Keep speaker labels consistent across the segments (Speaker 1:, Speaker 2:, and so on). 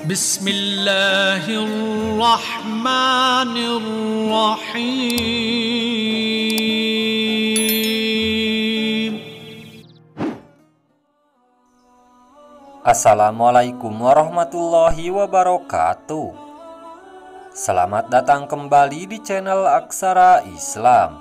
Speaker 1: Bismillahirrahmanirrahim.
Speaker 2: Assalamualaikum warahmatullahi wabarakatuh. Selamat datang kembali di channel Aksara Islam.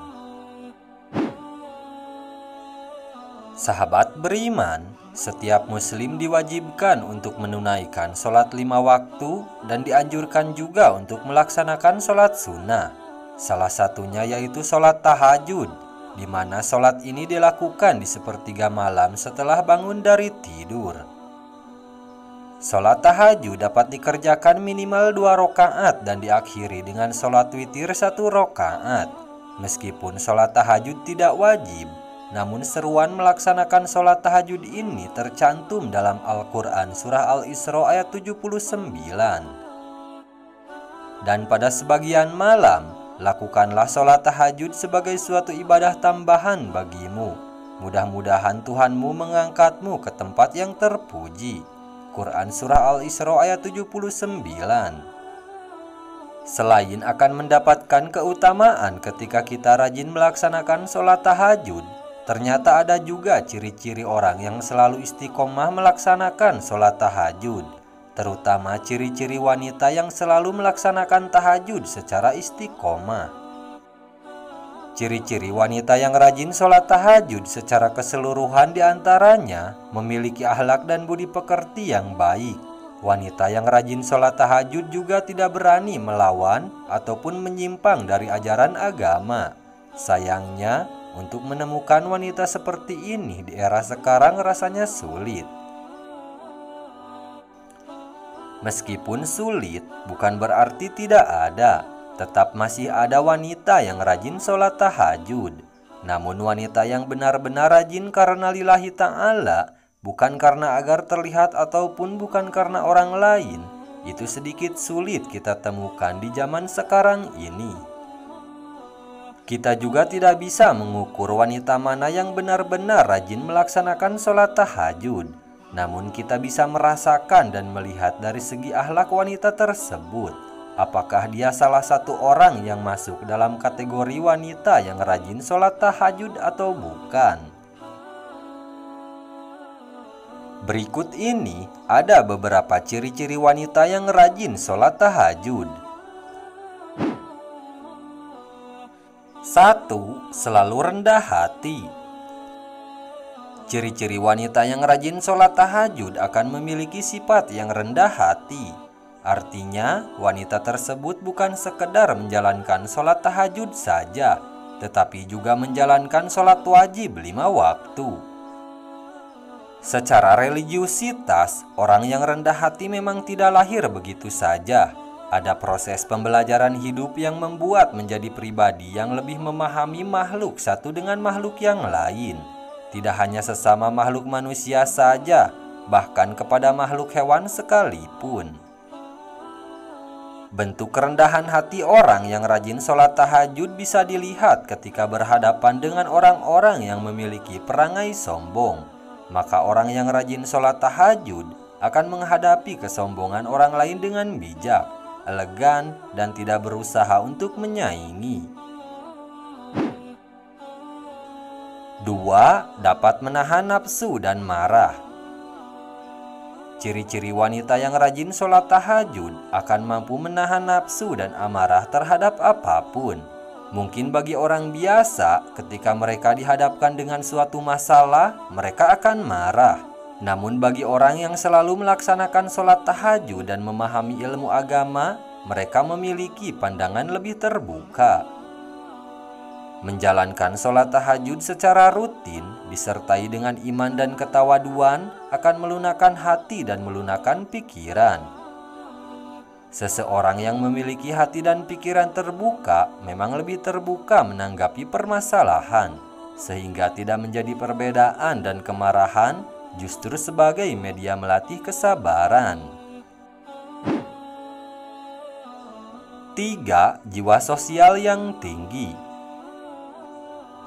Speaker 2: Sahabat beriman, setiap muslim diwajibkan untuk menunaikan sholat 5 waktu dan dianjurkan juga untuk melaksanakan sholat sunnah. Salah satunya yaitu sholat tahajud, di mana sholat ini dilakukan di sepertiga malam setelah bangun dari tidur. Sholat tahajud dapat dikerjakan minimal 2 rakaat dan diakhiri dengan sholat witir 1 rakaat. Meskipun sholat tahajud tidak wajib, namun seruan melaksanakan sholat tahajud ini tercantum dalam Al-Quran surah Al-Isra ayat 79. Dan pada sebagian malam, lakukanlah sholat tahajud sebagai suatu ibadah tambahan bagimu. Mudah-mudahan Tuhanmu mengangkatmu ke tempat yang terpuji. Quran surah Al-Isra ayat 79. Selain akan mendapatkan keutamaan ketika kita rajin melaksanakan sholat tahajud, ternyata ada juga ciri-ciri orang yang selalu istiqomah melaksanakan sholat tahajud, terutama ciri-ciri wanita yang selalu melaksanakan tahajud secara istiqomah. Ciri-ciri wanita yang rajin sholat tahajud secara keseluruhan diantaranya memiliki akhlak dan budi pekerti yang baik. Wanita yang rajin sholat tahajud juga tidak berani melawan ataupun menyimpang dari ajaran agama. Sayangnya, untuk menemukan wanita seperti ini di era sekarang rasanya sulit. Meskipun sulit, bukan berarti tidak ada. Tetap masih ada wanita yang rajin sholat tahajud. Namun wanita yang benar-benar rajin karena lillahi ta'ala, bukan karena agar terlihat ataupun bukan karena orang lain, itu sedikit sulit kita temukan di zaman sekarang ini. Kita juga tidak bisa mengukur wanita mana yang benar-benar rajin melaksanakan sholat tahajud. Namun kita bisa merasakan dan melihat dari segi akhlak wanita tersebut. Apakah dia salah satu orang yang masuk dalam kategori wanita yang rajin sholat tahajud atau bukan? Berikut ini ada beberapa ciri-ciri wanita yang rajin sholat tahajud. 1. Selalu rendah hati. Ciri-ciri wanita yang rajin sholat tahajud akan memiliki sifat yang rendah hati. Artinya, wanita tersebut bukan sekedar menjalankan sholat tahajud saja, tetapi juga menjalankan sholat wajib 5 waktu. Secara religiusitas, orang yang rendah hati memang tidak lahir begitu saja. Ada proses pembelajaran hidup yang membuat menjadi pribadi yang lebih memahami makhluk satu dengan makhluk yang lain. Tidak hanya sesama makhluk manusia saja, bahkan kepada makhluk hewan sekalipun. Bentuk kerendahan hati orang yang rajin sholat tahajud bisa dilihat ketika berhadapan dengan orang-orang yang memiliki perangai sombong. Maka orang yang rajin sholat tahajud akan menghadapi kesombongan orang lain dengan bijak, elegan, dan tidak berusaha untuk menyaingi. 2. Dapat menahan nafsu dan marah. Ciri-ciri wanita yang rajin sholat tahajud akan mampu menahan nafsu dan amarah terhadap apapun. Mungkin bagi orang biasa, ketika mereka dihadapkan dengan suatu masalah, mereka akan marah. Namun bagi orang yang selalu melaksanakan sholat tahajud dan memahami ilmu agama, mereka memiliki pandangan lebih terbuka. Menjalankan sholat tahajud secara rutin disertai dengan iman dan ketawaduan akan melunakkan hati dan melunakkan pikiran. Seseorang yang memiliki hati dan pikiran terbuka memang lebih terbuka menanggapi permasalahan, sehingga tidak menjadi perbedaan dan kemarahan, justru sebagai media melatih kesabaran. 3. Jiwa sosial yang tinggi.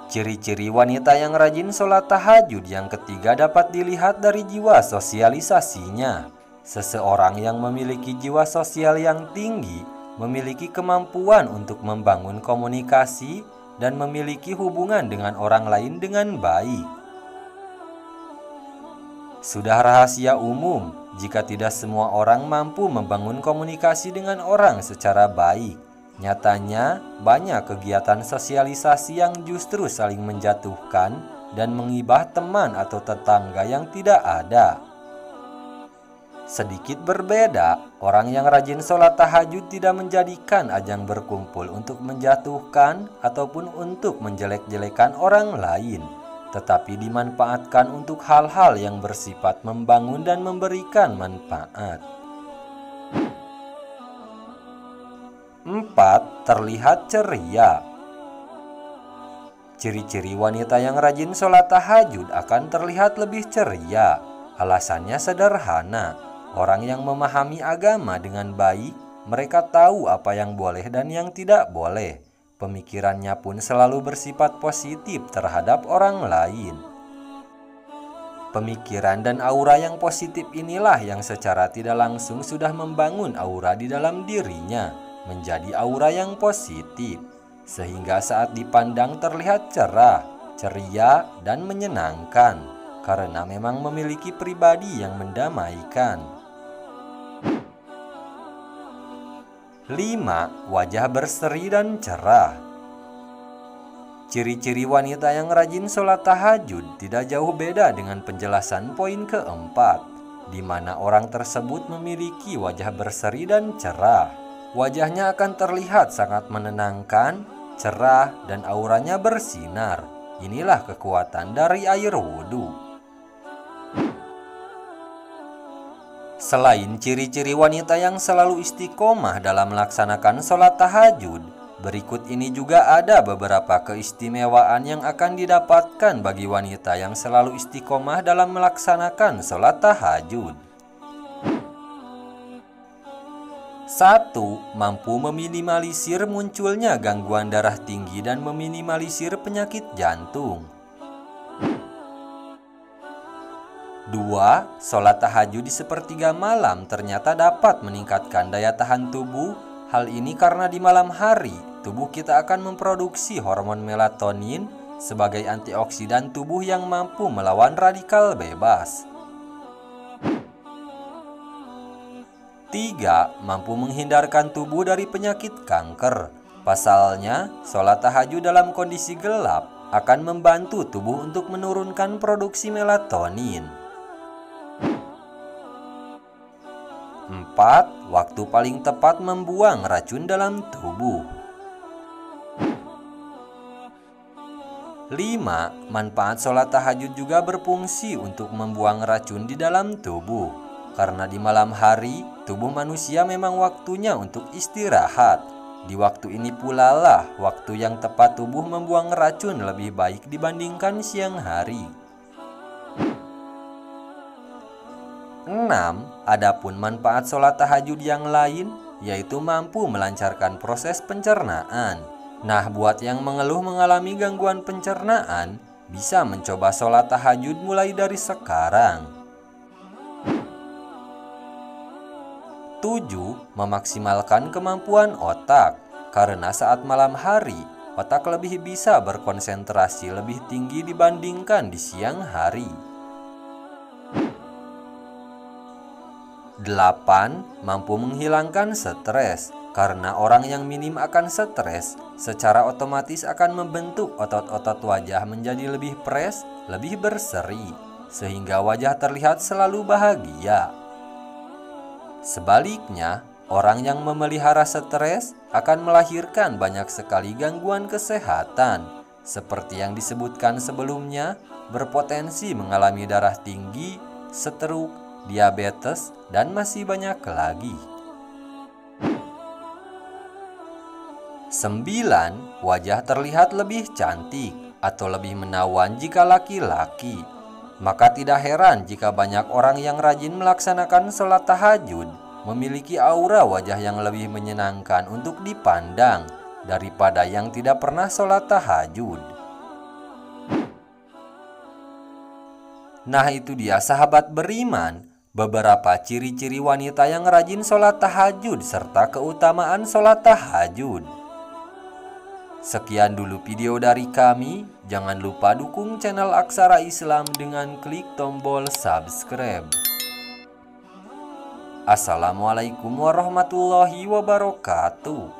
Speaker 2: Ciri-ciri wanita yang rajin sholat tahajud yang ketiga dapat dilihat dari jiwa sosialisasinya. Seseorang yang memiliki jiwa sosial yang tinggi memiliki kemampuan untuk membangun komunikasi dan memiliki hubungan dengan orang lain dengan baik. Sudah rahasia umum jika tidak semua orang mampu membangun komunikasi dengan orang secara baik. Nyatanya, banyak kegiatan sosialisasi yang justru saling menjatuhkan dan mengibah teman atau tetangga yang tidak ada. Sedikit berbeda, orang yang rajin sholat tahajud tidak menjadikan ajang berkumpul untuk menjatuhkan ataupun untuk menjelek-jelekan orang lain, tetapi dimanfaatkan untuk hal-hal yang bersifat membangun dan memberikan manfaat. 4. Terlihat ceria. Ciri-ciri wanita yang rajin sholat tahajud akan terlihat lebih ceria. Alasannya sederhana. Orang yang memahami agama dengan baik, mereka tahu apa yang boleh dan yang tidak boleh. Pemikirannya pun selalu bersifat positif terhadap orang lain. Pemikiran dan aura yang positif inilah yang secara tidak langsung sudah membangun aura di dalam dirinya, menjadi aura yang positif, sehingga saat dipandang terlihat cerah, ceria, dan menyenangkan, karena memang memiliki pribadi yang mendamaikan. 5. Wajah berseri dan cerah. Ciri-ciri wanita yang rajin sholat tahajud tidak jauh beda dengan penjelasan poin keempat, di mana orang tersebut memiliki wajah berseri dan cerah. Wajahnya akan terlihat sangat menenangkan, cerah, dan auranya bersinar. Inilah kekuatan dari air wudhu. Selain ciri-ciri wanita yang selalu istiqomah dalam melaksanakan sholat tahajud, berikut ini juga ada beberapa keistimewaan yang akan didapatkan bagi wanita yang selalu istiqomah dalam melaksanakan sholat tahajud. 1. Mampu meminimalisir munculnya gangguan darah tinggi dan meminimalisir penyakit jantung. 2. Sholat tahajud di sepertiga malam ternyata dapat meningkatkan daya tahan tubuh. Hal ini karena di malam hari, tubuh kita akan memproduksi hormon melatonin sebagai antioksidan tubuh yang mampu melawan radikal bebas. 3. Mampu menghindarkan tubuh dari penyakit kanker. Pasalnya, sholat tahajud dalam kondisi gelap akan membantu tubuh untuk menurunkan produksi melatonin. 4. Waktu paling tepat membuang racun dalam tubuh. 5. Manfaat sholat tahajud juga berfungsi untuk membuang racun di dalam tubuh. Karena di malam hari, tubuh manusia memang waktunya untuk istirahat. Di waktu ini pula lah waktu yang tepat tubuh membuang racun lebih baik dibandingkan siang hari. 6. Adapun manfaat sholat tahajud yang lain, yaitu mampu melancarkan proses pencernaan. Nah, buat yang mengeluh mengalami gangguan pencernaan, bisa mencoba sholat tahajud mulai dari sekarang. 7. Memaksimalkan kemampuan otak. Karena saat malam hari, otak lebih bisa berkonsentrasi lebih tinggi dibandingkan di siang hari. 8. Mampu menghilangkan stres. Karena orang yang minim akan stres, secara otomatis akan membentuk otot-otot wajah menjadi lebih fresh, lebih berseri, sehingga wajah terlihat selalu bahagia. Sebaliknya, orang yang memelihara stres akan melahirkan banyak sekali gangguan kesehatan, seperti yang disebutkan sebelumnya, berpotensi mengalami darah tinggi, stroke, diabetes, dan masih banyak lagi. 9. Wajah terlihat lebih cantik atau lebih menawan jika laki-laki. Maka tidak heran jika banyak orang yang rajin melaksanakan sholat tahajud memiliki aura wajah yang lebih menyenangkan untuk dipandang daripada yang tidak pernah sholat tahajud. Nah, itu dia sahabat beriman. beberapa ciri-ciri wanita yang rajin sholat tahajud serta keutamaan sholat tahajud. Sekian dulu video dari kami. Jangan lupa dukung channel Aksara Islam dengan klik tombol subscribe. Assalamualaikum warahmatullahi wabarakatuh.